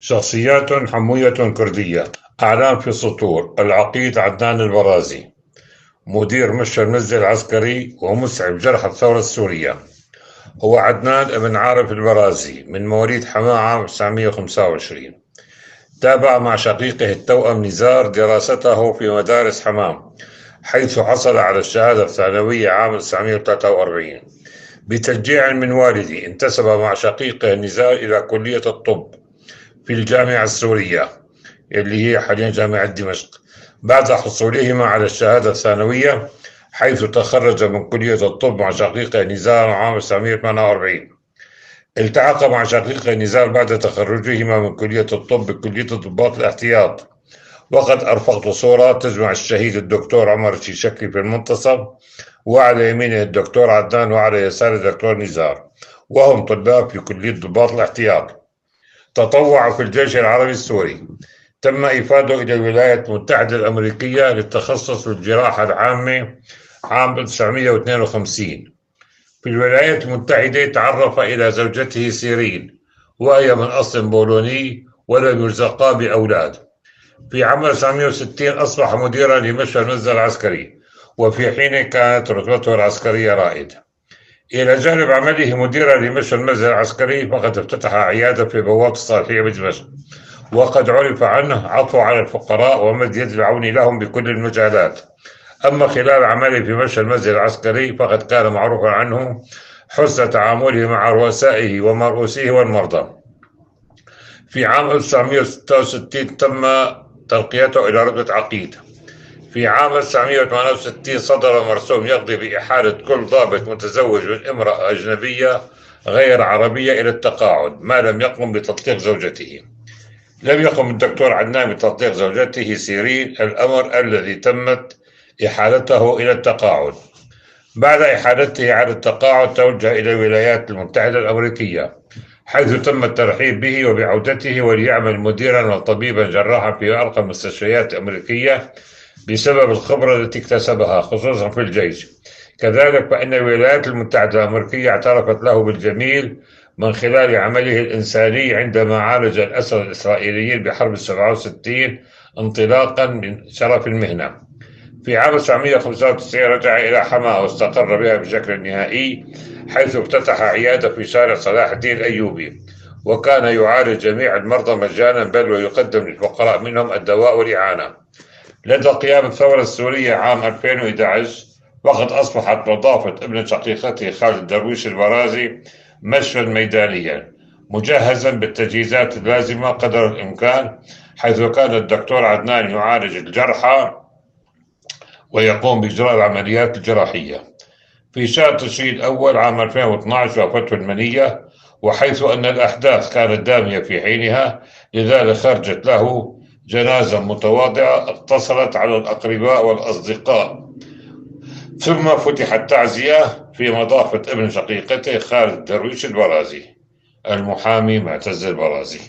شخصيات حموية كردية. أعلام في السطور: العقيد عدنان البرازي، مدير مشفى المسجد العسكري ومسعف جرحى الثورة السورية. هو عدنان ابن عارف البرازي من مواليد حماة عام 1925. تابع مع شقيقه التوأم نزار دراسته في مدارس حمام، حيث حصل على الشهادة الثانوية عام 1943. بتشجيع من والدي انتسب مع شقيقه نزار إلى كلية الطب في الجامعة السورية اللي هي حاليا جامعة دمشق، بعد حصولهما على الشهادة الثانوية، حيث تخرج من كلية الطب مع شقيقه نزار عام 1948. التحق مع شقيقه نزار بعد تخرجهما من كلية الطب بكلية ضباط الاحتياط. وقد أرفقت صورة تجمع الشهيد الدكتور عمر الشيشكي في المنتصف، وعلى يمينه الدكتور عدنان وعلى يساره الدكتور نزار، وهم طلاب في كلية ضباط الاحتياط. تطوع في الجيش العربي السوري. تم إفادته إلى الولايات المتحدة الأمريكية للتخصص في الجراحة العامة عام 1952. في الولايات المتحدة تعرف إلى زوجته سيرين، وهي من أصل بولوني، ولم يرزقا بأولاد. في عام 1960 أصبح مديرا لمشفى المسجد العسكري، وفي حين كانت رتبته العسكرية رائدة. إلى جانب عمله مديرا لمشفى المسجد العسكري، فقد افتتح عيادة في بوابة الصالحية بدمشق، وقد عرف عنه عطفه على الفقراء ومد يد العون لهم بكل المجالات. أما خلال عمله في مشفى المسجد العسكري، فقد كان معروفا عنه حسن تعامله مع رؤسائه ومرؤوسيه والمرضى. في عام 1966 تم ترقيته إلى رتبة عقيد. في عام 1968 صدر مرسوم يقضي بإحالة كل ضابط متزوج من امرأة أجنبية غير عربية إلى التقاعد ما لم يقم بتطليق زوجته. لم يقم الدكتور عدنان بتطليق زوجته سيرين، الأمر الذي تمت إحالته إلى التقاعد. بعد إحالته على التقاعد توجه إلى الولايات المتحدة الأمريكية، حيث تم الترحيب به وبعودته وليعمل مديرا وطبيبا جراحا في أرقى المستشفيات الأمريكية بسبب الخبرة التي اكتسبها خصوصا في الجيش. كذلك فإن الولايات المتحدة الأمريكية اعترفت له بالجميل من خلال عمله الإنساني عندما عالج الأسرى الإسرائيليين بحرب 67 انطلاقا من شرف المهنة. في عام 1995 رجع إلى حماة واستقر بها بشكل نهائي، حيث افتتح عيادة في شارع صلاح الدين الأيوبي، وكان يعالج جميع المرضى مجانا، بل ويقدم للفقراء منهم الدواء والإعانة. لدى قيام الثورة السورية عام 2011 وقد أصبحت نظافة ابن شقيقته خالد درويش البرازي مشفى ميدانيا مجهزا بالتجهيزات اللازمة قدر الإمكان، حيث كان الدكتور عدنان يعالج الجرحى ويقوم بإجراء العمليات الجراحية. في شهر تشرين الأول عام 2012 وافته المنية، وحيث أن الأحداث كانت دامية في حينها، لذلك خرجت له جنازة متواضعة اقتصرت على الأقرباء والأصدقاء، ثم فتحت تعزية في مضافة ابن شقيقته خالد درويش البرازي. المحامي معتز البرازي.